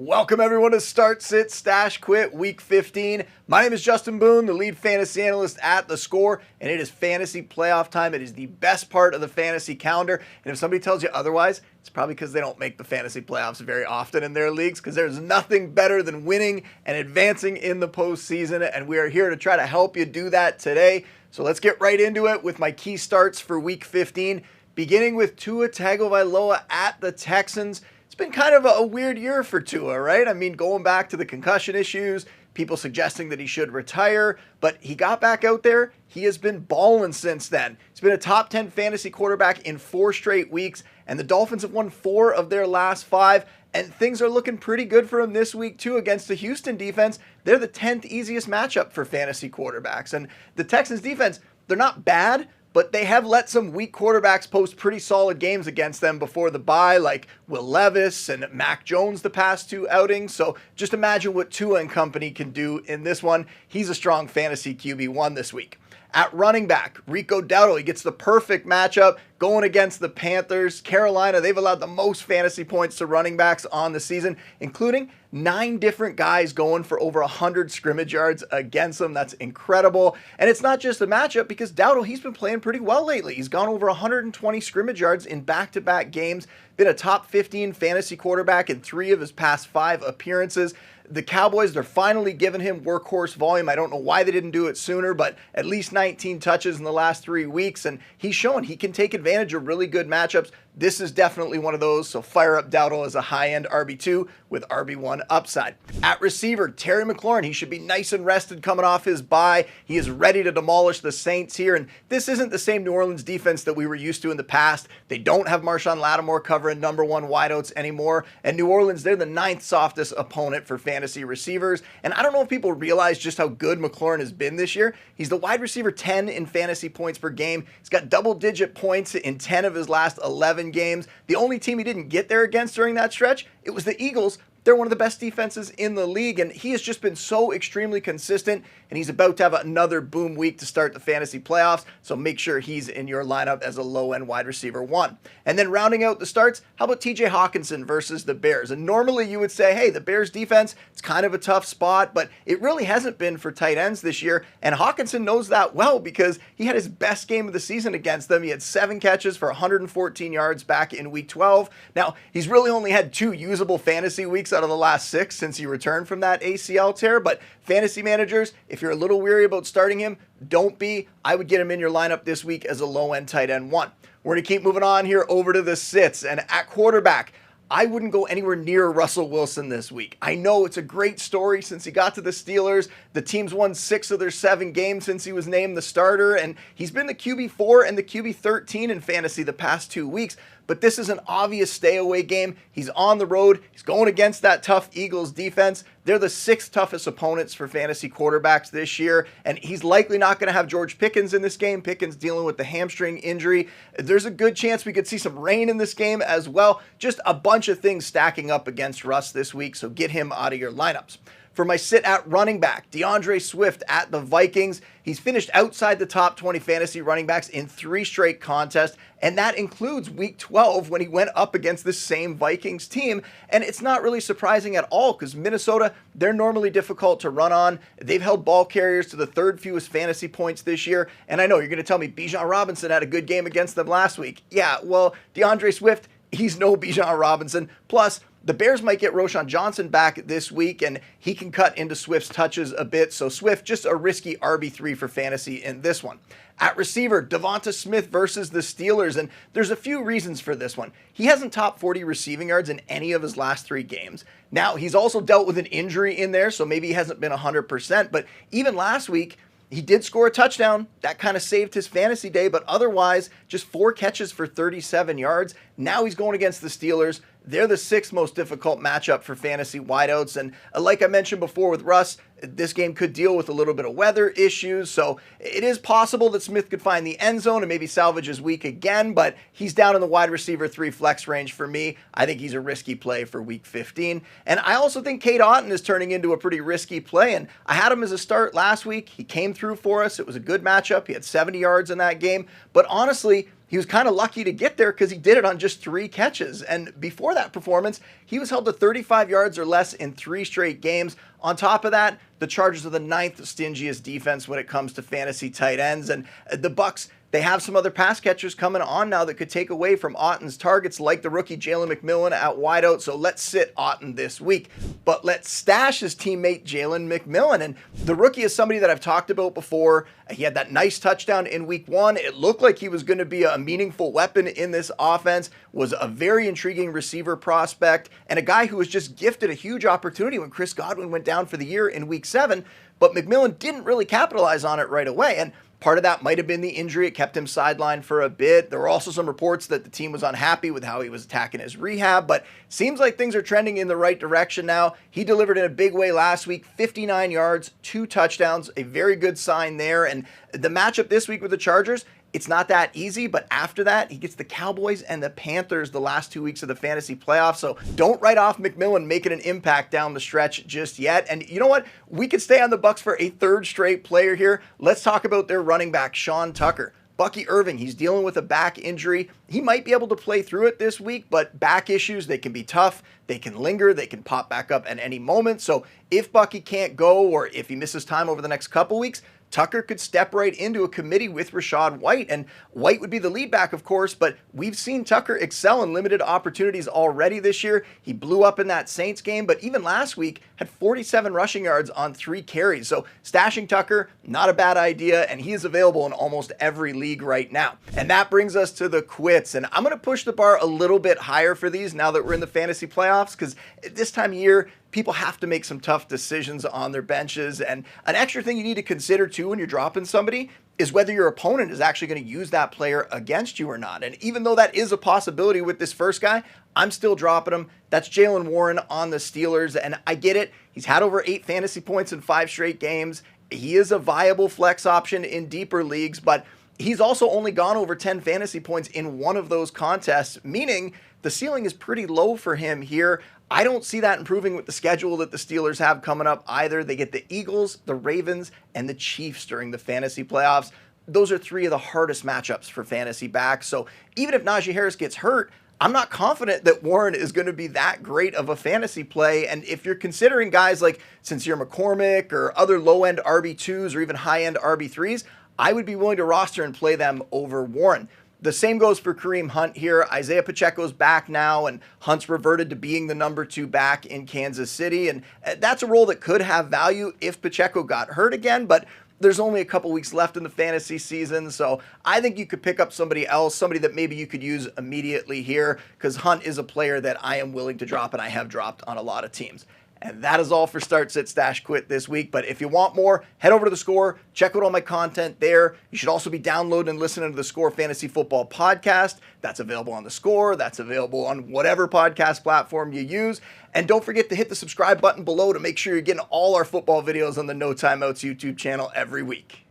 Welcome everyone to Start, Sit, Stash, Quit Week 15. My name is Justin Boone, the lead fantasy analyst at theScore, and it is fantasy playoff time. It is the best part of the fantasy calendar, and if somebody tells you otherwise, it's probably because they don't make the fantasy playoffs very often in their leagues, because there's nothing better than winning and advancing in the postseason, and we are here to try to help you do that today. So let's get right into it with my key starts for Week 15, beginning with Tua Tagovailoa at the Texans. It's been kind of a weird year for Tua, right? I mean, going back to the concussion issues, people suggesting that he should retire, but he got back out there. He has been balling since then. He's been a top 10 fantasy quarterback in 4 straight weeks, and the Dolphins have won 4 of their last 5, and things are looking pretty good for him this week too against the Houston defense. They're the 10th easiest matchup for fantasy quarterbacks, and the Texans defense, they're not bad, but they have let some weak quarterbacks post pretty solid games against them before the bye, like Will Levis and Mac Jones the past 2 outings. So just imagine what Tua and company can do in this one. He's a strong fantasy QB1 this week. At running back, Rico Dowdle, he gets the perfect matchup going against the Panthers. Carolina, they've allowed the most fantasy points to running backs on the season, including 9 different guys going for over 100 scrimmage yards against them. That's incredible. And it's not just a matchup because Dowdle, he's been playing pretty well lately. He's gone over 120 scrimmage yards in back-to-back games, been a top 15 fantasy quarterback in 3 of his past 5 appearances. The Cowboys, they're finally giving him workhorse volume. I don't know why they didn't do it sooner, but at least 19 touches in the last 3 weeks, and he's shown he can take advantage of really good matchups. This is definitely one of those, so fire up Dowdle as a high-end RB2 with RB1 upside. At receiver, Terry McLaurin, he should be nice and rested coming off his bye. He is ready to demolish the Saints here, and this isn't the same New Orleans defense that we were used to in the past. They don't have Marshawn Lattimore covering number 1 wideouts anymore, and New Orleans, they're the 9th softest opponent for fantasy receivers, and I don't know if people realize just how good McLaurin has been this year. He's the wide receiver 10 in fantasy points per game. He's got double-digit points in 10 of his last 11 games. The only team he didn't get there against during that stretch, it was the Eagles. They're one of the best defenses in the league, and he has just been so extremely consistent, and he's about to have another boom week to start the fantasy playoffs, so make sure he's in your lineup as a low-end wide receiver 1. And then rounding out the starts, how about TJ Hawkinson versus the Bears? And normally you would say, hey, the Bears defense, it's kind of a tough spot, but it really hasn't been for tight ends this year, and Hawkinson knows that well because he had his best game of the season against them. He had 7 catches for 114 yards back in week 12. Now, he's really only had 2 usable fantasy weeks out of the last 6 since he returned from that ACL tear, but fantasy managers, if you're a little weary about starting him, don't be. I would get him in your lineup this week as a low-end tight end 1. We're going to keep moving on here over to the sits, and at quarterback, I wouldn't go anywhere near Russell Wilson this week. I know it's a great story since he got to the Steelers. The team's won 6 of their 7 games since he was named the starter, and he's been the QB4 and the QB13 in fantasy the past 2 weeks. But this is an obvious stay-away game. He's on the road. He's going against that tough Eagles defense. They're the 6th toughest opponents for fantasy quarterbacks this year, and he's likely not going to have George Pickens in this game. Pickens dealing with the hamstring injury. There's a good chance we could see some rain in this game as well. Just a bunch of things stacking up against Russ this week, so get him out of your lineups. For my sit at running back, DeAndre Swift at the Vikings. He's finished outside the top 20 fantasy running backs in 3 straight contests, and that includes week 12 when he went up against the same Vikings team. And it's not really surprising at all because Minnesota, they're normally difficult to run on. They've held ball carriers to the 3rd fewest fantasy points this year. And I know you're going to tell me Bijan Robinson had a good game against them last week. Yeah, well, DeAndre Swift, he's no Bijan Robinson. Plus, the Bears might get Roschon Johnson back this week, and he can cut into Swift's touches a bit. So Swift, just a risky RB3 for fantasy in this one. At receiver, Devonta Smith versus the Steelers, and there's a few reasons for this one. He hasn't topped 40 receiving yards in any of his last 3 games. Now, he's also dealt with an injury in there, so maybe he hasn't been 100%, but even last week, he did score a touchdown. That kind of saved his fantasy day, but otherwise, just 4 catches for 37 yards. Now he's going against the Steelers. They're the 6th most difficult matchup for fantasy wideouts. And like I mentioned before with Russ, This game could deal with a little bit of weather issues, so it is possible that Smith could find the end zone and maybe salvage his week again, but he's down in the wide receiver 3 flex range for me. I think he's a risky play for week 15. And I also think Cade Otton is turning into a pretty risky play, and I had him as a start last week. He came through for us. It was a good matchup. He had 70 yards in that game, but honestly, he was kind of lucky to get there because he did it on just 3 catches. And before that performance, he was held to 35 yards or less in 3 straight games. On top of that, the Chargers are the 9th stingiest defense when it comes to fantasy tight ends. And the Bucs, they have some other pass catchers coming on now that could take away from Otton's targets, like the rookie Jalen McMillan at wideout. So let's sit Otton this week, but let's stash his teammate Jalen McMillan. And the rookie is somebody that I've talked about before. He had that nice touchdown in week 1. It looked like he was going to be a meaningful weapon in this offense, was a very intriguing receiver prospect, and a guy who was just gifted a huge opportunity when Chris Godwin went down for the year in week 7, but McMillan didn't really capitalize on it right away. And part of that might have been the injury. It kept him sidelined for a bit. There were also some reports that the team was unhappy with how he was attacking his rehab, but seems like things are trending in the right direction now. He delivered in a big way last week, 59 yards, 2 touchdowns, a very good sign there. And the matchup this week with the Chargers, it's not that easy, but after that, he gets the Cowboys and the Panthers the last 2 weeks of the fantasy playoffs. So don't write off McMillan making an impact down the stretch just yet. And you know what? We could stay on the Bucs for a 3rd straight player here. Let's talk about their running back, Sean Tucker. Bucky Irving, he's dealing with a back injury. He might be able to play through it this week, but back issues, they can be tough. They can linger. They can pop back up at any moment. So if Bucky can't go, or if he misses time over the next couple weeks, Tucker could step right into a committee with Rachaad White, and White would be the lead back, of course, but we've seen Tucker excel in limited opportunities already this year. He blew up in that Saints game, but even last week had 47 rushing yards on 3 carries. So stashing Tucker, not a bad idea, and he is available in almost every league right now. And that brings us to the quits, and I'm going to push the bar a little bit higher for these now that we're in the fantasy playoffs, because this time of year, people have to make some tough decisions on their benches. And an extra thing you need to consider too when you're dropping somebody is whether your opponent is actually going to use that player against you or not. And even though that is a possibility with this first guy, I'm still dropping him. That's Jaylen Warren on the Steelers. And I get it. He's had over 8 fantasy points in 5 straight games. He is a viable flex option in deeper leagues, but he's also only gone over 10 fantasy points in 1 of those contests, meaning the ceiling is pretty low for him here. I don't see that improving with the schedule that the Steelers have coming up either. They get the Eagles, the Ravens, and the Chiefs during the fantasy playoffs. Those are 3 of the hardest matchups for fantasy backs. So even if Najee Harris gets hurt, I'm not confident that Warren is going to be that great of a fantasy play. And if you're considering guys like Sincere McCormick or other low-end RB2s or even high-end RB3s, I would be willing to roster and play them over Warren. The same goes for Kareem Hunt here. Isaiah Pacheco's back now, and Hunt's reverted to being the number 2 back in Kansas City. And that's a role that could have value if Pacheco got hurt again, but there's only a couple weeks left in the fantasy season, so I think you could pick up somebody else, somebody that maybe you could use immediately here, because Hunt is a player that I am willing to drop, and I have dropped on a lot of teams. And that is all for Start, Sit, Stash, Quit this week. But if you want more, head over to theScore. Check out all my content there. You should also be downloading and listening to the theScore Fantasy Football Podcast. That's available on theScore. That's available on whatever podcast platform you use. And don't forget to hit the subscribe button below to make sure you're getting all our football videos on the No Timeouts YouTube channel every week.